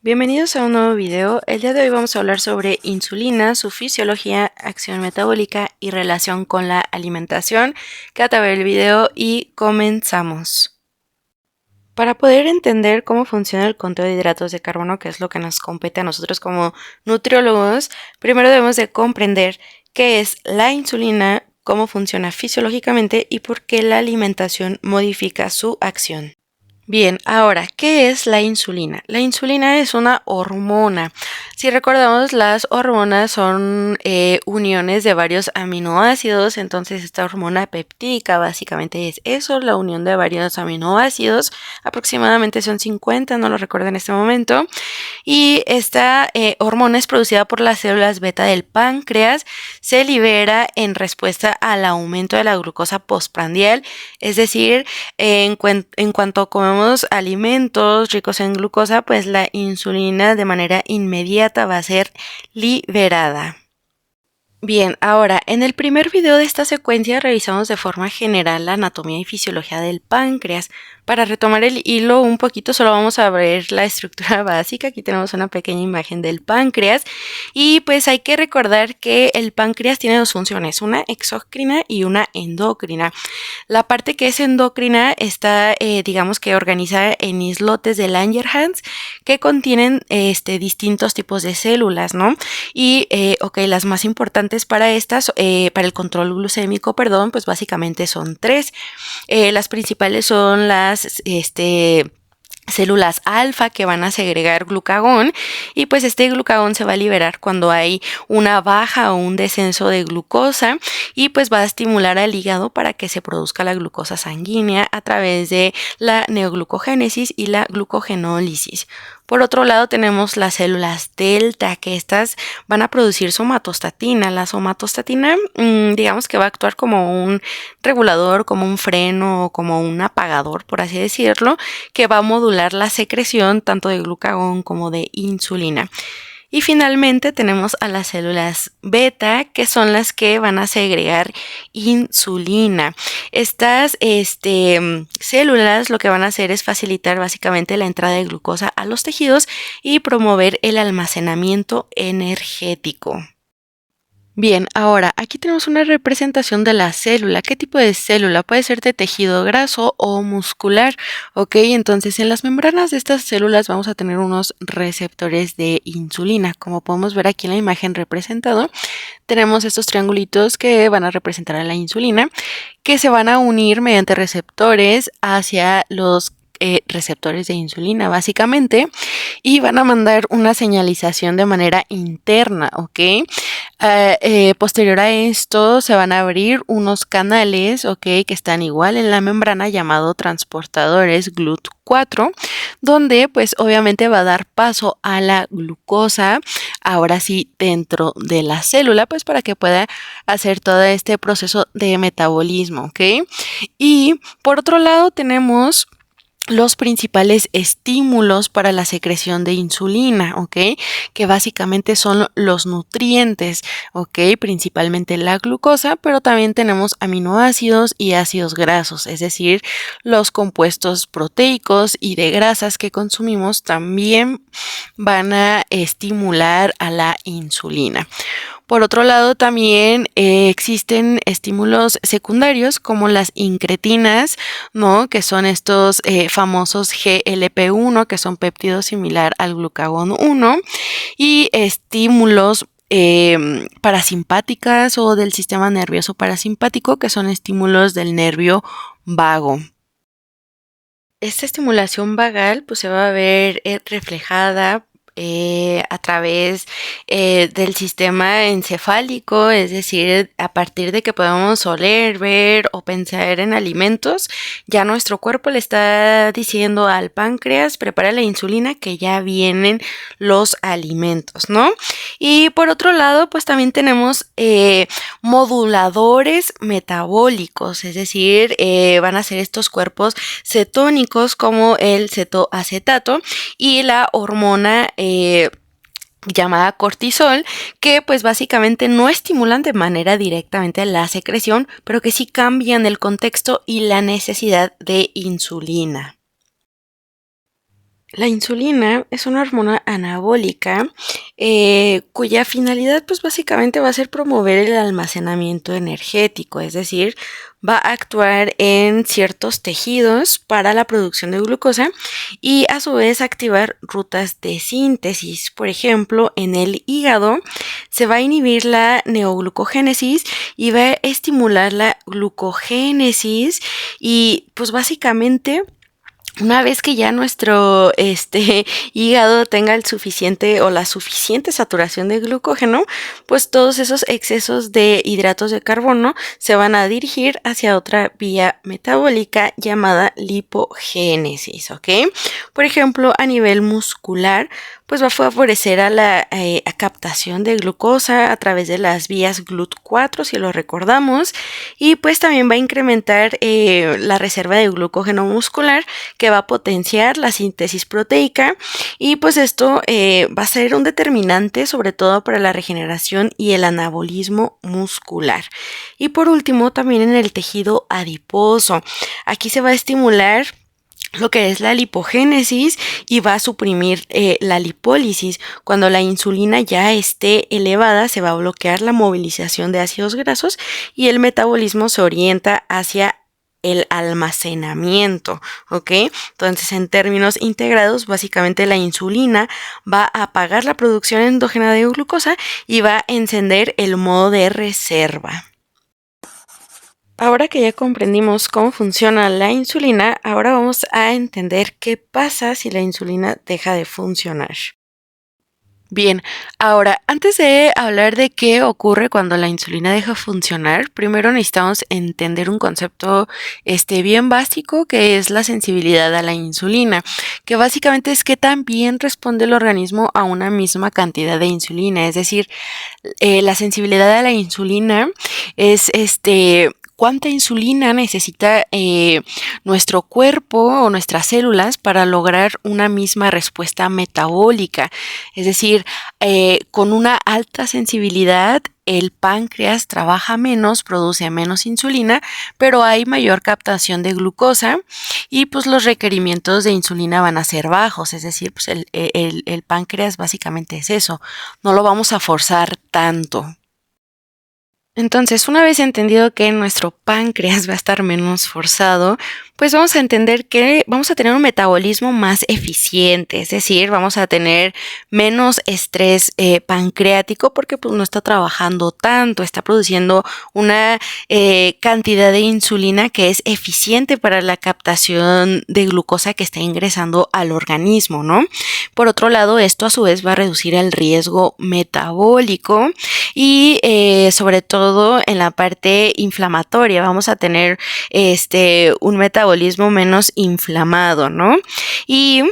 Bienvenidos a un nuevo video. El día de hoy vamos a hablar sobre insulina, su fisiología, acción metabólica y relación con la alimentación. Quédate a ver el video y comenzamos. Para poder entender cómo funciona el conteo de hidratos de carbono, que es lo que nos compete a nosotros como nutriólogos, primero debemos de comprender qué es la insulina, cómo funciona fisiológicamente y por qué la alimentación modifica su acción. Bien, ahora, ¿qué es la insulina? La insulina es una hormona. Si recordamos, las hormonas son uniones de varios aminoácidos, entonces esta hormona peptídica básicamente es eso, la unión de varios aminoácidos, aproximadamente son 50, no lo recuerdo en este momento, y esta hormona es producida por las células beta del páncreas, se libera en respuesta al aumento de la glucosa postprandial, es decir, en cuanto comemos alimentos ricos en glucosa, pues la insulina de manera inmediata va a ser liberada. Bien, ahora, en el primer video de esta secuencia revisamos de forma general la anatomía y fisiología del páncreas. Para retomar el hilo un poquito, solo vamos a ver la estructura básica. Aquí tenemos una pequeña imagen del páncreas y pues hay que recordar que el páncreas tiene dos funciones, una exócrina y una endocrina. La parte que es endocrina está, digamos que organizada en islotes de Langerhans que contienen distintos tipos de células, ¿no? Y, las más importantes para estas, para el control glucémico, pues básicamente son tres. Las principales son las, células alfa que van a segregar glucagón y pues este glucagón se va a liberar cuando hay una baja o un descenso de glucosa y pues va a estimular al hígado para que se produzca la glucosa sanguínea a través de la neoglucogénesis y la glucogenólisis. Por otro lado tenemos las células delta, que estas van a producir somatostatina. La somatostatina, digamos que va a actuar como un regulador, como un freno, como un apagador, por así decirlo, que va a modular la secreción tanto de glucagón como de insulina. Y finalmente tenemos a las células beta, que son las que van a segregar insulina. Estas células lo que van a hacer es facilitar básicamente la entrada de glucosa a los tejidos y promover el almacenamiento energético. Bien, ahora aquí tenemos una representación de la célula. ¿Qué tipo de célula? Puede ser de tejido graso o muscular, ¿ok? Entonces en las membranas de estas células vamos a tener unos receptores de insulina. Como podemos ver aquí en la imagen representado, tenemos estos triangulitos que van a representar a la insulina, que se van a unir mediante receptores hacia los receptores de insulina básicamente y van a mandar una señalización de manera interna, ¿ok? Posterior a esto se van a abrir unos canales, ¿ok? Que están igual en la membrana llamado transportadores GLUT4, donde pues obviamente va a dar paso a la glucosa, ahora sí dentro de la célula, pues para que pueda hacer todo este proceso de metabolismo, ¿ok? Y por otro lado tenemos los principales estímulos para la secreción de insulina, ¿ok? Que básicamente son los nutrientes, ¿ok? Principalmente la glucosa, pero también tenemos aminoácidos y ácidos grasos, es decir, los compuestos proteicos y de grasas que consumimos también van a estimular a la insulina. Por otro lado, también existen estímulos secundarios como las incretinas, ¿no? Que son estos famosos GLP-1, que son péptidos similar al glucagón 1, y estímulos parasimpáticas o del sistema nervioso parasimpático, que son estímulos del nervio vago. Esta estimulación vagal pues se va a ver reflejada a través del sistema encefálico, es decir, a partir de que podemos oler, ver o pensar en alimentos, ya nuestro cuerpo le está diciendo al páncreas, prepara la insulina que ya vienen los alimentos, ¿no? Y por otro lado, pues también tenemos moduladores metabólicos, es decir, van a ser estos cuerpos cetónicos como el cetoacetato y la hormona llamada cortisol, que pues básicamente no estimulan de manera directamente la secreción, pero que sí cambian el contexto y la necesidad de insulina. La insulina es una hormona anabólica cuya finalidad pues básicamente va a ser promover el almacenamiento energético, es decir, va a actuar en ciertos tejidos para la producción de glucosa y a su vez activar rutas de síntesis. Por ejemplo, en el hígado se va a inhibir la neoglucogénesis y va a estimular la glucogénesis y pues básicamente una vez que ya nuestro hígado tenga el suficiente o la suficiente saturación de glucógeno, pues todos esos excesos de hidratos de carbono se van a dirigir hacia otra vía metabólica llamada lipogénesis, ¿ok? Por ejemplo, a nivel muscular, pues va a favorecer a la a captación de glucosa a través de las vías GLUT4, si lo recordamos, y pues también va a incrementar la reserva de glucógeno muscular, que va a potenciar la síntesis proteica y pues esto va a ser un determinante sobre todo para la regeneración y el anabolismo muscular. Y por último, también en el tejido adiposo. Aquí se va a estimular lo que es la lipogénesis y va a suprimir la lipólisis. Cuando la insulina ya esté elevada, se va a bloquear la movilización de ácidos grasos y el metabolismo se orienta hacia el almacenamiento, ¿ok? Entonces, en términos integrados, básicamente la insulina va a apagar la producción endógena de glucosa y va a encender el modo de reserva. Ahora que ya comprendimos cómo funciona la insulina, ahora vamos a entender qué pasa si la insulina deja de funcionar. Bien, ahora, antes de hablar de qué ocurre cuando la insulina deja de funcionar, primero necesitamos entender un concepto bien básico que es la sensibilidad a la insulina, que básicamente es que también responde el organismo a una misma cantidad de insulina, es decir, la sensibilidad a la insulina es cuánta insulina necesita nuestro cuerpo o nuestras células para lograr una misma respuesta metabólica. Es decir, con una alta sensibilidad, el páncreas trabaja menos, produce menos insulina, pero hay mayor captación de glucosa y pues los requerimientos de insulina van a ser bajos. Es decir, pues el páncreas básicamente es eso, no lo vamos a forzar tanto. Entonces, una vez entendido que nuestro páncreas va a estar menos forzado, pues vamos a entender que vamos a tener un metabolismo más eficiente, es decir, vamos a tener menos estrés pancreático porque pues no está trabajando tanto, está produciendo una cantidad de insulina que es eficiente para la captación de glucosa que está ingresando al organismo, ¿no? Por otro lado, esto a su vez va a reducir el riesgo metabólico y sobre todo en la parte inflamatoria vamos a tener un metabolismo menos inflamado, ¿no? Y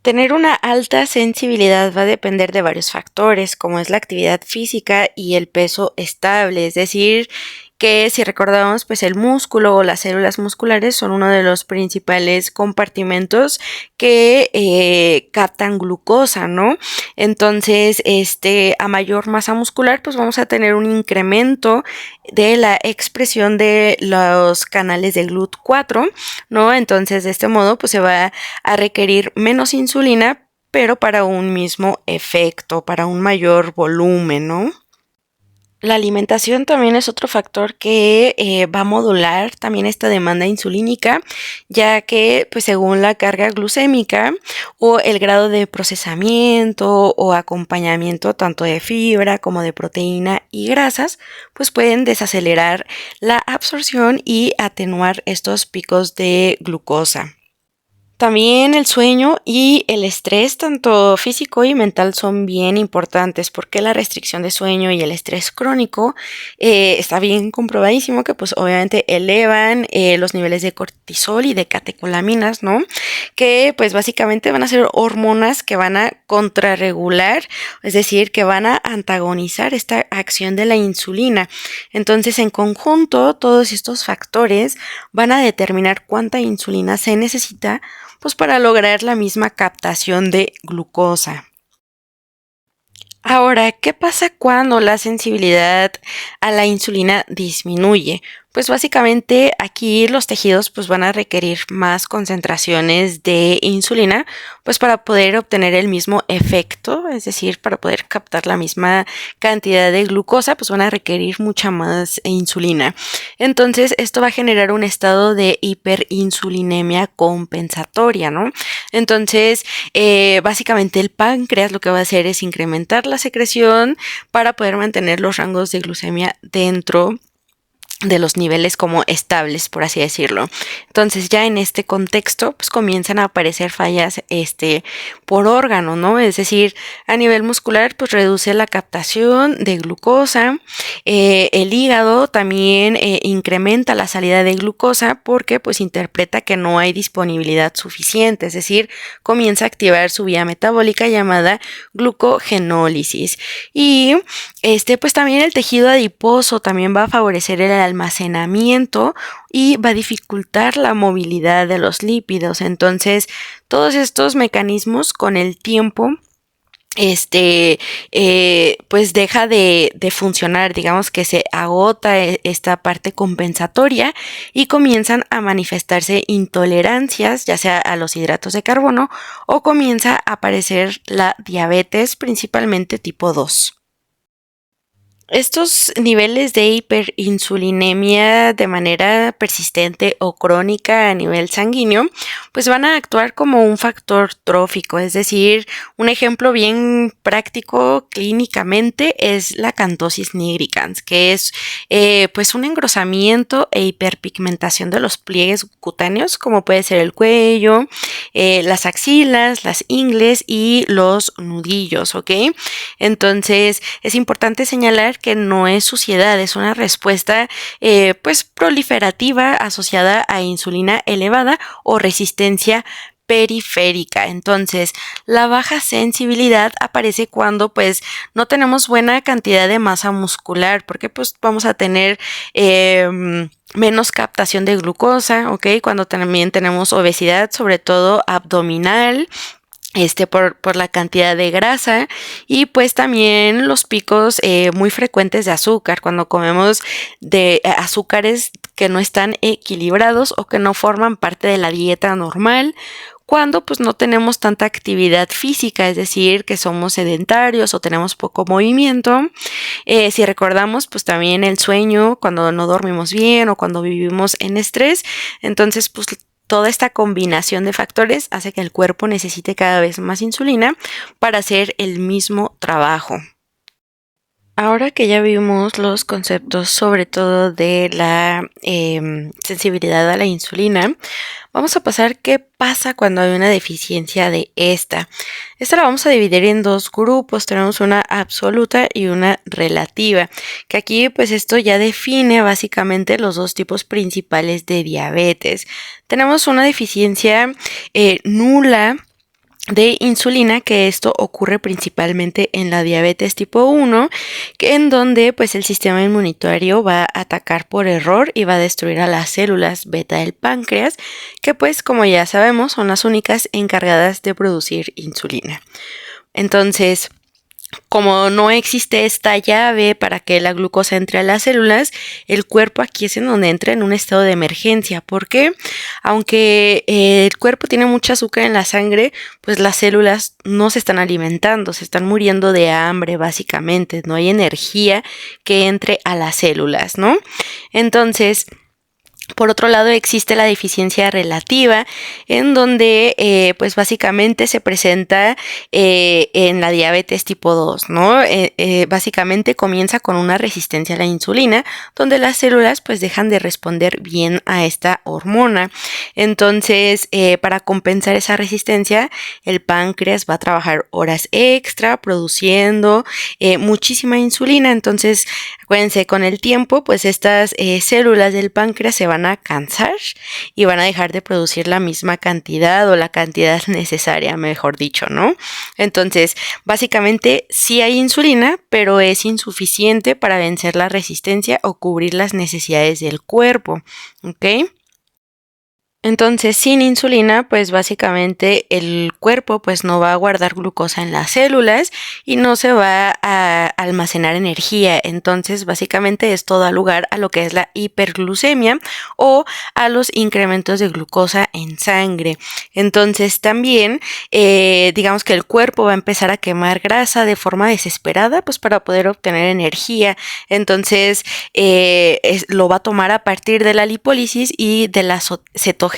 tener una alta sensibilidad va a depender de varios factores, como es la actividad física y el peso estable, es decir, que si recordamos, pues el músculo o las células musculares son uno de los principales compartimentos que captan glucosa, ¿no? Entonces, a mayor masa muscular, pues vamos a tener un incremento de la expresión de los canales de GLUT4, ¿no? Entonces, de este modo, pues se va a requerir menos insulina, pero para un mismo efecto, para un mayor volumen, ¿no? La alimentación también es otro factor que va a modular también esta demanda insulínica, ya que pues según la carga glucémica o el grado de procesamiento o acompañamiento tanto de fibra como de proteína y grasas, pues pueden desacelerar la absorción y atenuar estos picos de glucosa. También el sueño y el estrés, tanto físico y mental, son bien importantes porque la restricción de sueño y el estrés crónico está bien comprobadísimo que pues obviamente elevan los niveles de cortisol y de catecolaminas, ¿no? Que pues básicamente van a ser hormonas que van a contrarregular, es decir, que van a antagonizar esta acción de la insulina. Entonces, en conjunto, todos estos factores van a determinar cuánta insulina se necesita pues para lograr la misma captación de glucosa. Ahora, ¿qué pasa cuando la sensibilidad a la insulina disminuye? Pues básicamente aquí los tejidos pues van a requerir más concentraciones de insulina pues para poder obtener el mismo efecto, es decir, para poder captar la misma cantidad de glucosa pues van a requerir mucha más insulina. Entonces esto va a generar un estado de hiperinsulinemia compensatoria, ¿no? Entonces básicamente el páncreas lo que va a hacer es incrementar la secreción para poder mantener los rangos de glucemia dentro de los niveles como estables, por así decirlo. Entonces ya en este contexto pues comienzan a aparecer fallas por órgano, ¿no? Es decir, a nivel muscular pues reduce la captación de glucosa, el hígado también incrementa la salida de glucosa porque pues interpreta que no hay disponibilidad suficiente, es decir, comienza a activar su vía metabólica llamada glucogenólisis y pues también el tejido adiposo también va a favorecer el almacenamiento y va a dificultar la movilidad de los lípidos. Entonces, todos estos mecanismos con el tiempo pues deja de funcionar, digamos que se agota esta parte compensatoria y comienzan a manifestarse intolerancias, ya sea a los hidratos de carbono o comienza a aparecer la diabetes, principalmente tipo 2. Estos niveles de hiperinsulinemia de manera persistente o crónica a nivel sanguíneo, pues van a actuar como un factor trófico, es decir, un ejemplo bien práctico clínicamente es la acantosis nigricans, que es pues un engrosamiento e hiperpigmentación de los pliegues cutáneos, como puede ser el cuello, las axilas, las ingles y los nudillos, ¿ok? Entonces, es importante señalar que no es suciedad, es una respuesta pues proliferativa asociada a insulina elevada o resistencia periférica. Entonces, la baja sensibilidad aparece cuando pues no tenemos buena cantidad de masa muscular, porque pues vamos a tener menos captación de glucosa, ¿ok? Cuando también tenemos obesidad, sobre todo abdominal, por la cantidad de grasa y pues también los picos muy frecuentes de azúcar cuando comemos de azúcares que no están equilibrados o que no forman parte de la dieta normal cuando pues no tenemos tanta actividad física, es decir, que somos sedentarios o tenemos poco movimiento. Si recordamos pues también el sueño cuando no dormimos bien o cuando vivimos en estrés, entonces pues toda esta combinación de factores hace que el cuerpo necesite cada vez más insulina para hacer el mismo trabajo. Ahora que ya vimos los conceptos sobre todo de la sensibilidad a la insulina, vamos a pasar qué pasa cuando hay una deficiencia de esta. Esta la vamos a dividir en dos grupos, tenemos una absoluta y una relativa, que aquí pues esto ya define básicamente los dos tipos principales de diabetes. Tenemos una deficiencia nula de insulina, que esto ocurre principalmente en la diabetes tipo 1, que en donde pues el sistema inmunitario va a atacar por error y va a destruir a las células beta del páncreas, que pues como ya sabemos son las únicas encargadas de producir insulina. Entonces, como no existe esta llave para que la glucosa entre a las células, el cuerpo aquí es en donde entra en un estado de emergencia, porque aunque el cuerpo tiene mucho azúcar en la sangre, pues las células no se están alimentando, se están muriendo de hambre básicamente, no hay energía que entre a las células, ¿no? Entonces, por otro lado, existe la deficiencia relativa, en donde pues básicamente se presenta en la diabetes tipo 2, ¿no? Básicamente comienza con una resistencia a la insulina, donde las células pues dejan de responder bien a esta hormona. Entonces, para compensar esa resistencia, el páncreas va a trabajar horas extra produciendo muchísima insulina. Entonces, acuérdense, con el tiempo, pues estas células del páncreas se van a cansar y van a dejar de producir la misma cantidad o la cantidad necesaria, mejor dicho, ¿no? Entonces, básicamente sí hay insulina, pero es insuficiente para vencer la resistencia o cubrir las necesidades del cuerpo, ¿ok? Entonces, sin insulina, pues básicamente el cuerpo pues no va a guardar glucosa en las células y no se va a almacenar energía. Entonces, básicamente esto da lugar a lo que es la hiperglucemia o a los incrementos de glucosa en sangre. Entonces, también digamos que el cuerpo va a empezar a quemar grasa de forma desesperada pues para poder obtener energía. Entonces, lo va a tomar a partir de la lipólisis y de la cetogénesis.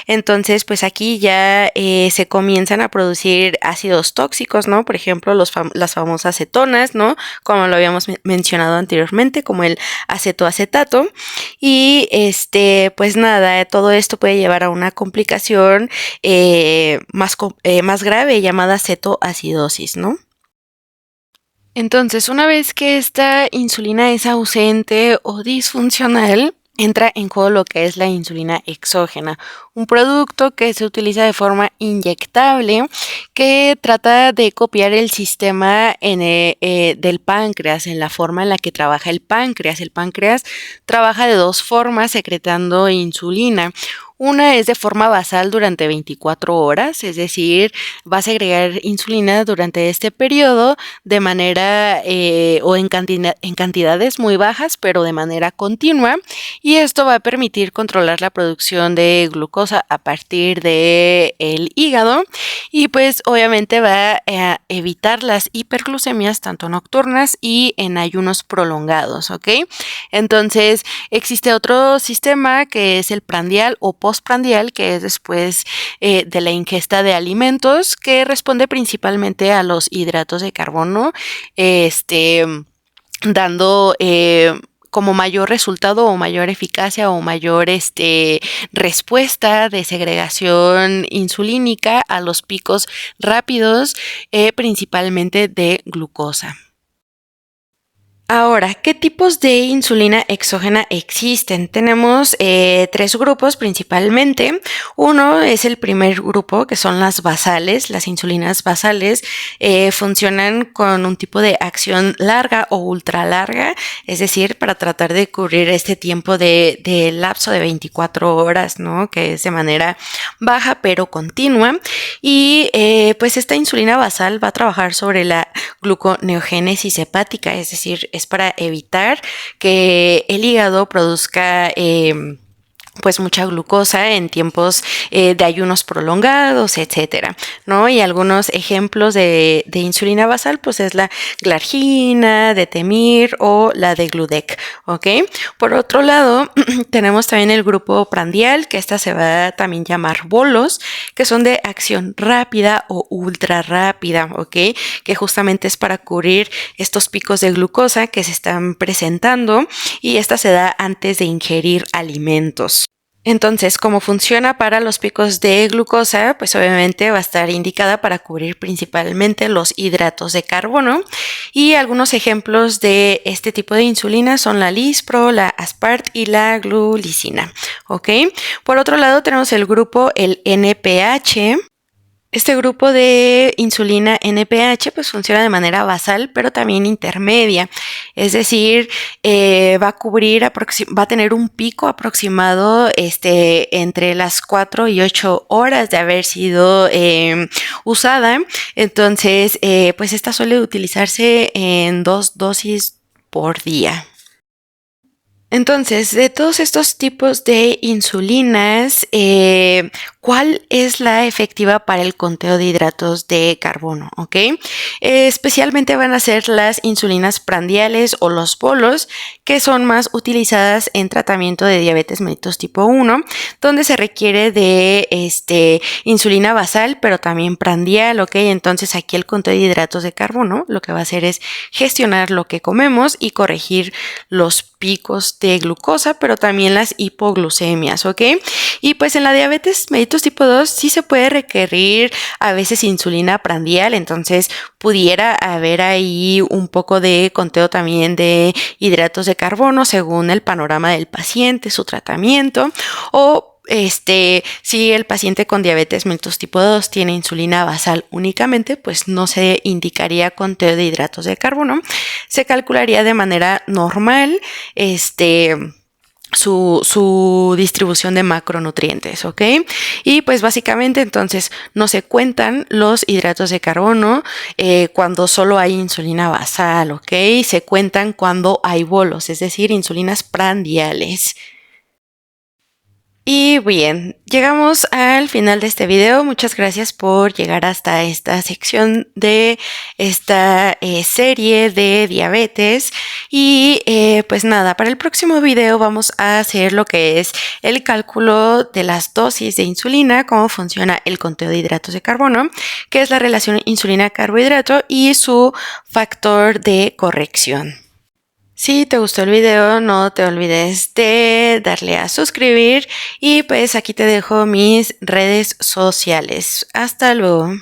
Entonces, pues aquí ya se comienzan a producir ácidos tóxicos, ¿no? Por ejemplo, las famosas cetonas, ¿no? Como lo habíamos mencionado anteriormente, como el acetoacetato. Y pues nada, todo esto puede llevar a una complicación más grave llamada cetoacidosis, ¿no? Entonces, una vez que esta insulina es ausente o disfuncional, entra en juego lo que es la insulina exógena, un producto que se utiliza de forma inyectable que trata de copiar el sistema del páncreas, en la forma en la que trabaja el páncreas. El páncreas trabaja de dos formas secretando insulina. Una es de forma basal durante 24 horas, es decir, va a segregar insulina durante este periodo de manera o en cantidades muy bajas, pero de manera continua, y esto va a permitir controlar la producción de glucosa a partir del hígado y pues obviamente va a evitar las hiperglucemias tanto nocturnas y en ayunos prolongados, ¿ok? Entonces existe otro sistema que es el prandial o postprandial, que es después de la ingesta de alimentos, que responde principalmente a los hidratos de carbono, dando como mayor resultado o mayor eficacia o mayor respuesta de segregación insulínica a los picos rápidos, principalmente de glucosa. Ahora, ¿qué tipos de insulina exógena existen? Tenemos tres grupos principalmente. Uno es el primer grupo, que son las basales. Las insulinas basales funcionan con un tipo de acción larga o ultra larga, es decir, para tratar de cubrir este tiempo de lapso de 24 horas, ¿no? Que es de manera baja pero continua. Y pues esta insulina basal va a trabajar sobre la gluconeogénesis hepática, es decir, es para evitar que el hígado produzca pues mucha glucosa en tiempos de ayunos prolongados, etcétera, ¿no? Y algunos ejemplos de insulina basal, pues es la glargina, detemir o la de Gludec, ¿ok? Por otro lado, tenemos también el grupo prandial, que esta se va a también llamar bolos, que son de acción rápida o ultra rápida, ¿ok? Que justamente es para cubrir estos picos de glucosa que se están presentando y esta se da antes de ingerir alimentos. Entonces, como funciona para los picos de glucosa, pues obviamente va a estar indicada para cubrir principalmente los hidratos de carbono. Y algunos ejemplos de este tipo de insulina son la Lispro, la Aspart y la glulicina, ¿ok? Por otro lado tenemos el grupo, el NPH. Este grupo de insulina NPH pues funciona de manera basal, pero también intermedia, es decir, va a tener un pico aproximado entre las 4 y 8 horas de haber sido usada. Entonces, pues esta suele utilizarse en 2 dosis por día. Entonces, de todos estos tipos de insulinas, ¿cuál es la efectiva para el conteo de hidratos de carbono? ¿Ok? Especialmente van a ser las insulinas prandiales o los bolos, que son más utilizadas en tratamiento de diabetes mellitus tipo 1, donde se requiere de insulina basal, pero también prandial, ¿ok? Entonces, aquí el conteo de hidratos de carbono lo que va a hacer es gestionar lo que comemos y corregir los picos de glucosa, pero también las hipoglucemias, ¿ok? Y pues en la diabetes mellitus tipo 2 sí se puede requerir a veces insulina prandial, entonces pudiera haber ahí un poco de conteo también de hidratos de carbono según el panorama del paciente, su tratamiento, o si el paciente con diabetes mellitus tipo 2 tiene insulina basal únicamente, pues no se indicaría conteo de hidratos de carbono, se calcularía de manera normal, su distribución de macronutrientes, ¿ok? Y pues básicamente entonces no se cuentan los hidratos de carbono cuando solo hay insulina basal, ¿ok? Se cuentan cuando hay bolos, es decir, insulinas prandiales. Y bien, llegamos al final de este video. Muchas gracias por llegar hasta esta sección de esta serie de diabetes. Y pues nada, para el próximo video vamos a hacer lo que es el cálculo de las dosis de insulina, cómo funciona el conteo de hidratos de carbono, qué es la relación insulina-carbohidrato y su factor de corrección. Si te gustó el video, no te olvides de darle a suscribir y pues aquí te dejo mis redes sociales. Hasta luego.